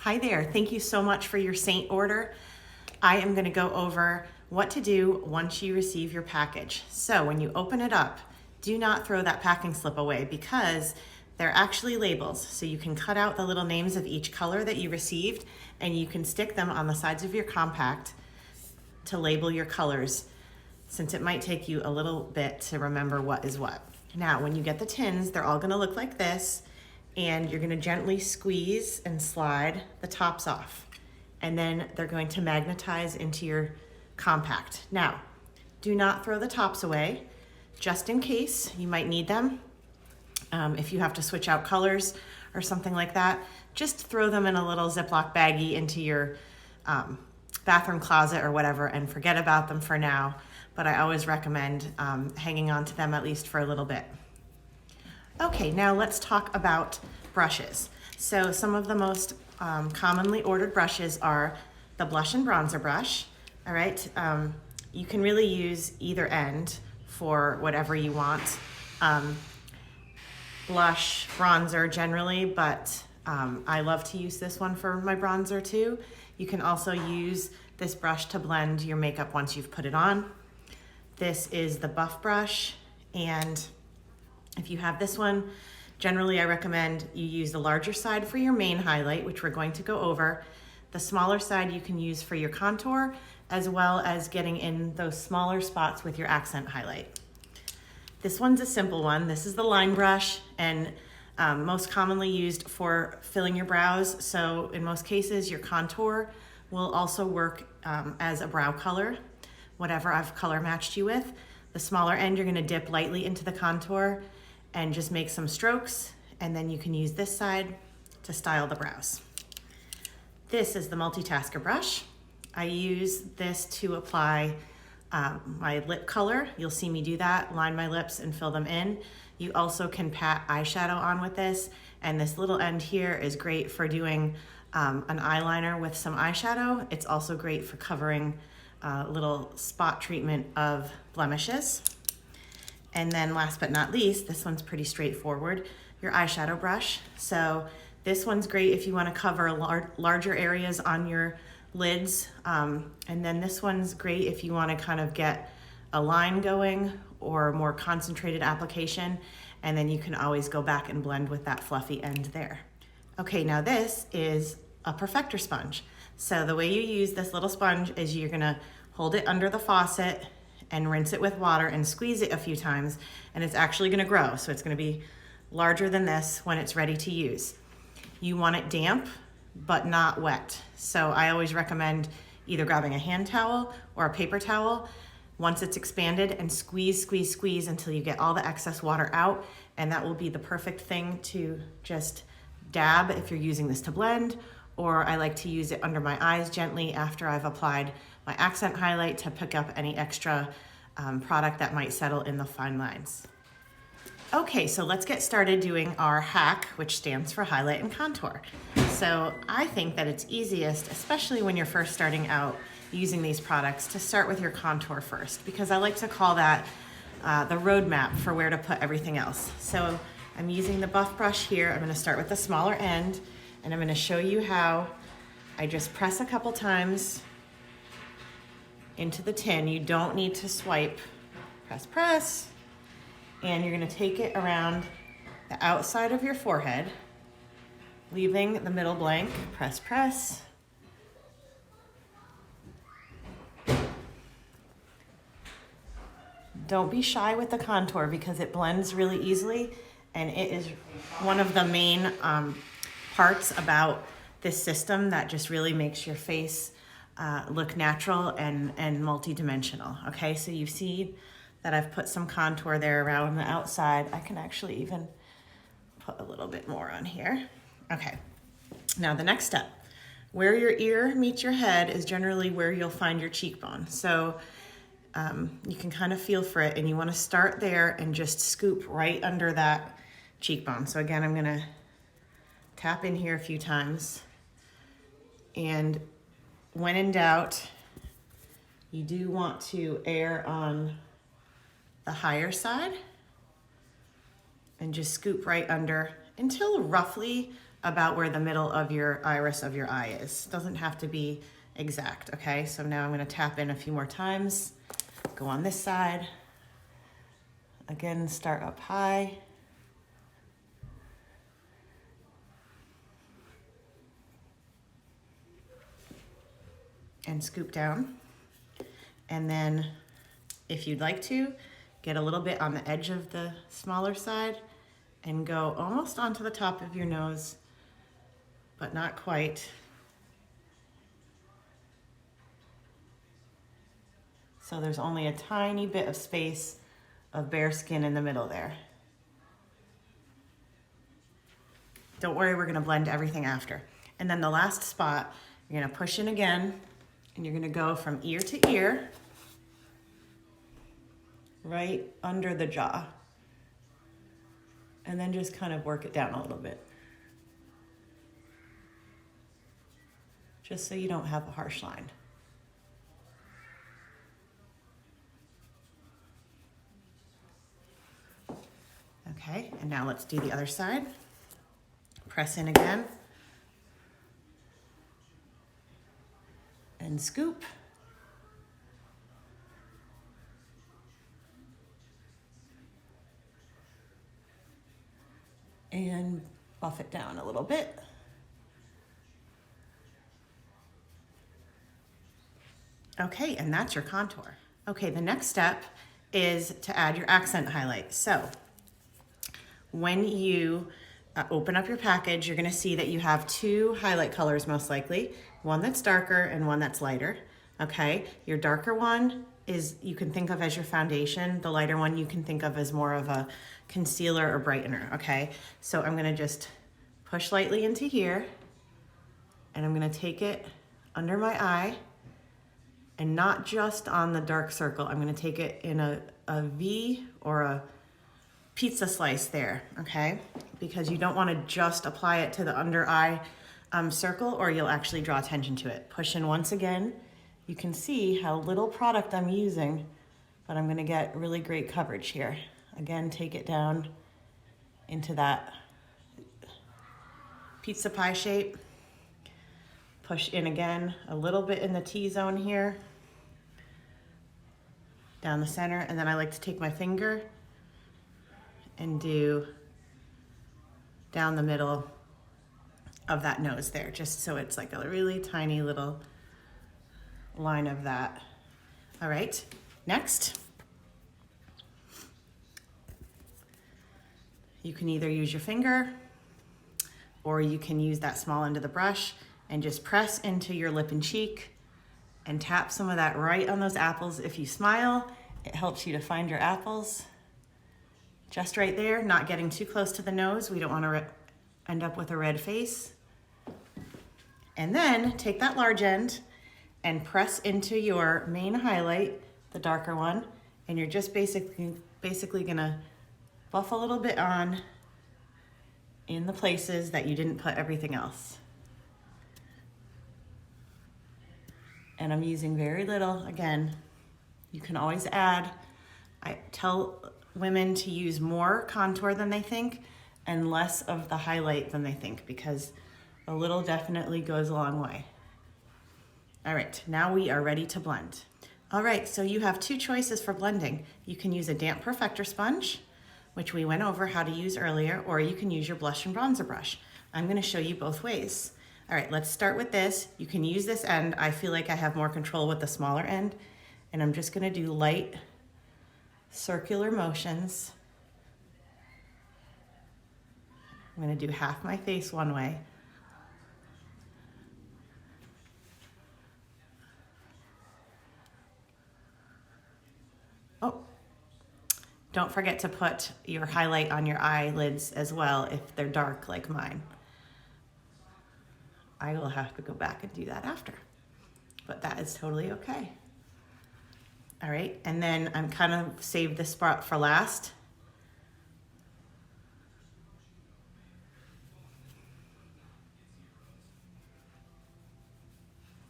Hi there, thank you so much for your Seint order. I am gonna go over what to do once you receive your package. So when you open it up, do not throw that packing slip away because they're actually labels. So you can cut out the little names of each color that you received and you can stick them on the sides of your compact to label your colors, since it might take you a little bit to remember what is what. Now, when you get the tins, they're all gonna look like this, and you're gonna gently squeeze and slide the tops off. And then they're going to magnetize into your compact. Now, do not throw the tops away, just in case you might need them. If you have to switch out colors or something like that, just throw them in a little Ziploc baggie into your bathroom closet or whatever and forget about them for now. But I always recommend hanging on to them at least for a little bit. Okay, now let's talk about brushes. So some of the most commonly ordered brushes are the blush and bronzer brush. All right, you can really use either end for whatever you want. Blush, bronzer generally, but I love to use this one for my bronzer too. You can also use this brush to blend your makeup once you've put it on. This is the buff brush, and if you have this one, generally I recommend you use the larger side for your main highlight, which we're going to go over. The smaller side you can use for your contour, as well as getting in those smaller spots with your accent highlight. This one's a simple one. This is the line brush, and most commonly used for filling your brows. So in most cases, your contour will also work as a brow color, whatever I've color matched you with. The smaller end, you're gonna dip lightly into the contour and just make some strokes, and then you can use this side to style the brows. This is the multitasker brush. I use this to apply my lip color. You'll see me do that, line my lips and fill them in. You also can pat eyeshadow on with this, and this little end here is great for doing an eyeliner with some eyeshadow. It's also great for covering a little spot treatment of blemishes. And then last but not least, this one's pretty straightforward, your eyeshadow brush. So this one's great if you want to cover larger areas on your lids. And then this one's great if you want to kind of get a line going or more concentrated application. And then you can always go back and blend with that fluffy end there. Okay, now this is a Perfector sponge. So the way you use this little sponge is you're gonna hold it under the faucet and rinse it with water and squeeze it a few times, and it's actually gonna grow. So it's gonna be larger than this when it's ready to use. You want it damp, but not wet. So I always recommend either grabbing a hand towel or a paper towel once it's expanded and squeeze, squeeze, squeeze until you get all the excess water out, and that will be the perfect thing to just dab if you're using this to blend, or I like to use it under my eyes gently after I've applied my accent highlight to pick up any extra product that might settle in the fine lines. Okay, so let's get started doing our hack, which stands for highlight and contour. So I think that it's easiest, especially when you're first starting out using these products, to start with your contour first, because I like to call that the roadmap for where to put everything else. So I'm using the buff brush here. I'm gonna start with the smaller end, and I'm gonna show you how I just press a couple times into the tin. You don't need to swipe. Press, press. And you're gonna take it around the outside of your forehead, leaving the middle blank. Press, press. Don't be shy with the contour because it blends really easily, and it is one of the main parts about this system that just really makes your face look natural and multi-dimensional. Okay, so you see that I've put some contour there around the outside. I can actually even put a little bit more on here. Okay, now the next step. Where your ear meets your head is generally where you'll find your cheekbone. So you can kind of feel for it, and you want to start there and just scoop right under that cheekbone. So again, I'm gonna tap in here a few times, and when in doubt, you do want to err on the higher side and just scoop right under until roughly about where the middle of your iris of your eye is. Doesn't have to be exact, okay? So now I'm gonna tap in a few more times. Go on this side. Again, start up high. And scoop down. And then if you'd like to, get a little bit on the edge of the smaller side and go almost onto the top of your nose, but not quite. So there's only a tiny bit of space of bare skin in the middle there. Don't worry, we're gonna blend everything after. And then the last spot, you're gonna push in again, and you're gonna go from ear to ear, right under the jaw. And then just kind of work it down a little bit. Just so you don't have a harsh line. Okay, and now let's do the other side. Press in again. And scoop. And buff it down a little bit. Okay, and that's your contour. Okay, the next step is to add your accent highlight. So when you open up your package, you're gonna see that you have two highlight colors most likely, one that's darker and one that's lighter, okay? Your darker one is, you can think of as your foundation. The lighter one you can think of as more of a concealer or brightener, okay? So I'm gonna just push lightly into here, and I'm gonna take it under my eye, and not just on the dark circle. I'm gonna take it in a V or a pizza slice there, okay? Because you don't wanna just apply it to the under eye circle, or you'll actually draw attention to it. Push in once again. You can see how little product I'm using, but I'm gonna get really great coverage here. Again, take it down into that pizza pie shape. Push in again, a little bit in the T-zone here, down the center, and then I like to take my finger and do down the middle of that nose there, just so it's like a really tiny little line of that. All right, next. You can either use your finger, or you can use that small end of the brush and just press into your lip and cheek and tap some of that right on those apples. If you smile, it helps you to find your apples. Just right there, not getting too close to the nose. We don't want to end up with a red face. And then take that large end and press into your main highlight, the darker one, and you're just basically gonna buff a little bit on in the places that you didn't put everything else. And I'm using very little. Again, you can always add. I tell women to use more contour than they think and less of the highlight than they think, because a little definitely goes a long way. All right, now we are ready to blend. All right, so you have two choices for blending. You can use a damp Perfector Sponge, which we went over how to use earlier, or you can use your blush and bronzer brush. I'm gonna show you both ways. All right, let's start with this. You can use this end. I feel like I have more control with the smaller end, and I'm just gonna do light circular motions. I'm gonna do half my face one way. Oh, don't forget to put your highlight on your eyelids as well if they're dark like mine. I will have to go back and do that after, but that is totally okay. All right, and then I'm kind of saved this spot for last.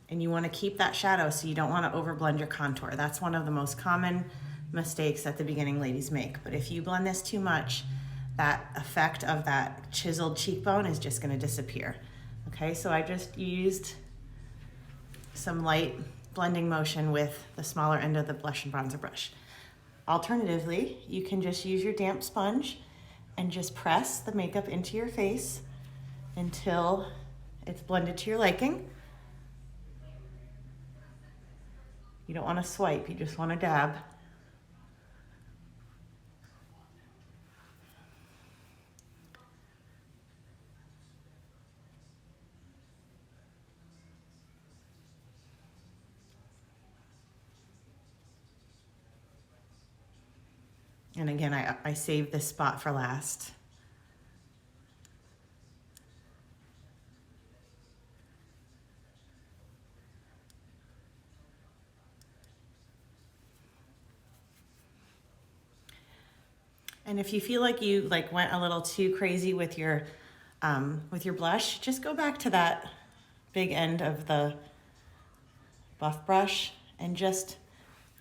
And you want to keep that shadow, so you don't want to overblend your contour. That's one of the most common mistakes that the beginning ladies make. But if you blend this too much, that effect of that chiseled cheekbone is just gonna disappear. Okay, so I just used some light blending motion with the smaller end of the blush and bronzer brush. Alternatively, you can just use your damp sponge and just press the makeup into your face until it's blended to your liking. You don't want to swipe, you just want to dab. And again, I saved this spot for last. And if you feel like you went a little too crazy with your blush, just go back to that big end of the buff brush and just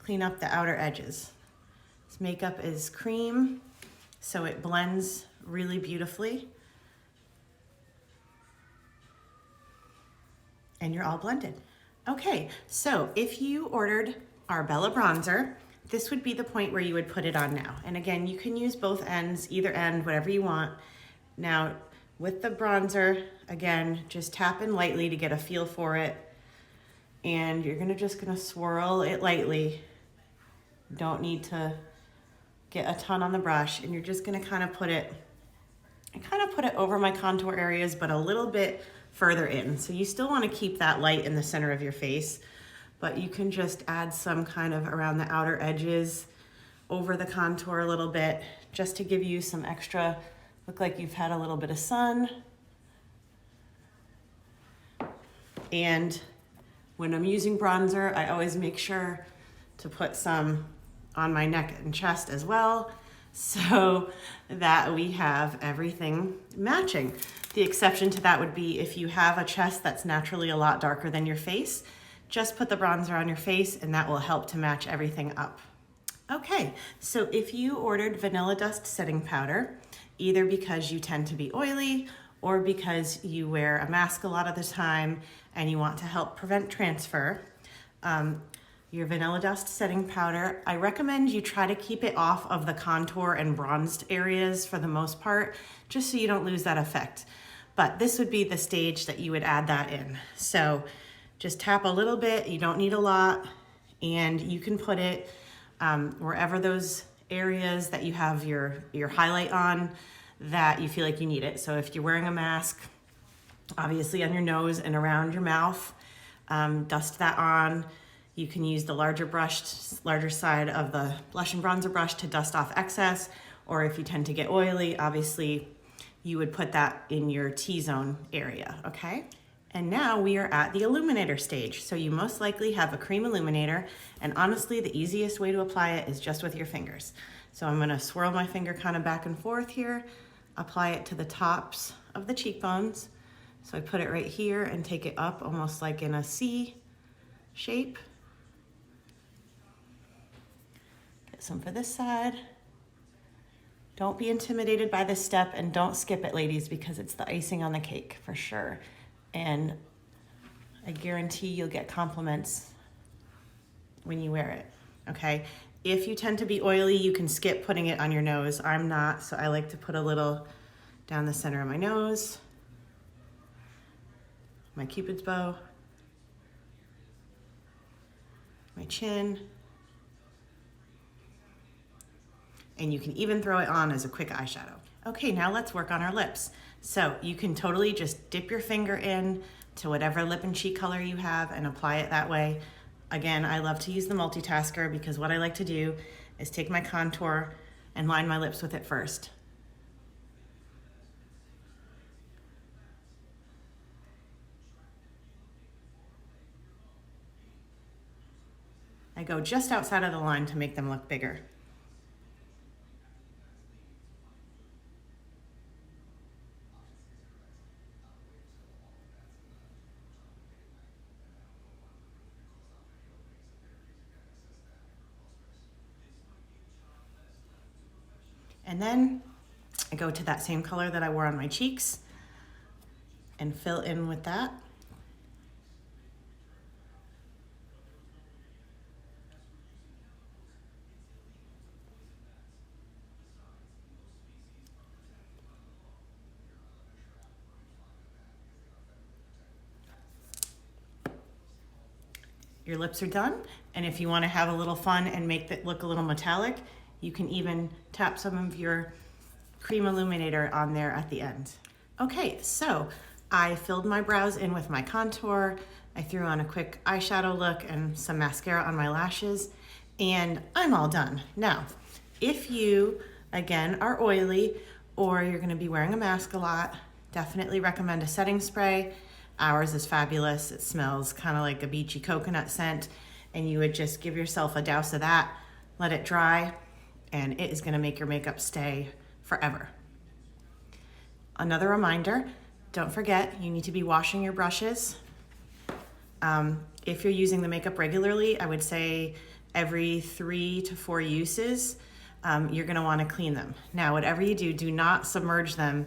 clean up the outer edges. This makeup is cream, so it blends really beautifully. And you're all blended. Okay, so if you ordered our Bella bronzer, this would be the point where you would put it on now. And again, you can use both ends, either end, whatever you want. Now, with the bronzer, again, just tap in lightly to get a feel for it. And you're just gonna swirl it lightly. Don't need to get a ton on the brush, and you're just gonna kind of put it over my contour areas, but a little bit further in. So you still wanna keep that light in the center of your face, but you can just add some kind of around the outer edges, over the contour a little bit, just to give you some extra, look like you've had a little bit of sun. And when I'm using bronzer, I always make sure to put some on my neck and chest as well, so that we have everything matching. The exception to that would be if you have a chest that's naturally a lot darker than your face, just put the bronzer on your face and that will help to match everything up. Okay, so if you ordered Vanilla Dust Setting Powder, either because you tend to be oily or because you wear a mask a lot of the time and you want to help prevent transfer, your Vanilla Dust Setting Powder, I recommend you try to keep it off of the contour and bronzed areas for the most part, just so you don't lose that effect. But this would be the stage that you would add that in. So just tap a little bit, you don't need a lot, and you can put it wherever those areas that you have your highlight on that you feel like you need it. So if you're wearing a mask, obviously on your nose and around your mouth, dust that on. You can use the larger side of the blush and bronzer brush to dust off excess, or if you tend to get oily, obviously you would put that in your T-zone area, okay? And now we are at the Illuminator stage. So you most likely have a cream illuminator, and honestly, the easiest way to apply it is just with your fingers. So I'm gonna swirl my finger kind of back and forth here, apply it to the tops of the cheekbones. So I put it right here and take it up almost like in a C shape. Get some for this side. Don't be intimidated by this step, and don't skip it, ladies, because it's the icing on the cake for sure. And I guarantee you'll get compliments when you wear it, okay? If you tend to be oily, you can skip putting it on your nose. I'm not, so I like to put a little down the center of my nose, my Cupid's bow, my chin, and you can even throw it on as a quick eyeshadow. Okay, now let's work on our lips. So you can totally just dip your finger in to whatever lip and cheek color you have and apply it that way. Again, I love to use the multitasker because what I like to do is take my contour and line my lips with it first. I go just outside of the line to make them look bigger. And then I go to that same color that I wore on my cheeks and fill in with that. Your lips are done, and if you want to have a little fun and make it look a little metallic, you can even tap some of your cream illuminator on there at the end. Okay, so I filled my brows in with my contour. I threw on a quick eyeshadow look and some mascara on my lashes, and I'm all done. Now, if you, again, are oily or you're gonna be wearing a mask a lot, definitely recommend a setting spray. Ours is fabulous. It smells kind of like a beachy coconut scent, and you would just give yourself a douse of that, let it dry, and it is gonna make your makeup stay forever. Another reminder, don't forget, you need to be washing your brushes. If you're using the makeup regularly, I would say every 3 to 4 uses, you're gonna wanna clean them. Now, whatever you do, do not submerge them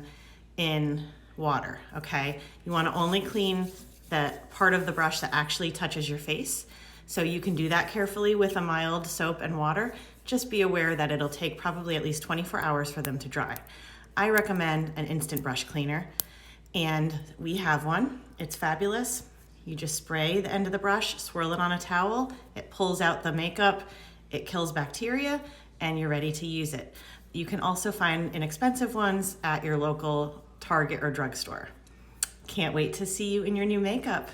in water, okay? You wanna only clean the part of the brush that actually touches your face. So you can do that carefully with a mild soap and water. Just be aware that it'll take probably at least 24 hours for them to dry. I recommend an instant brush cleaner, and we have one. It's fabulous. You just spray the end of the brush, swirl it on a towel, it pulls out the makeup, it kills bacteria, and you're ready to use it. You can also find inexpensive ones at your local Target or drugstore. Can't wait to see you in your new makeup.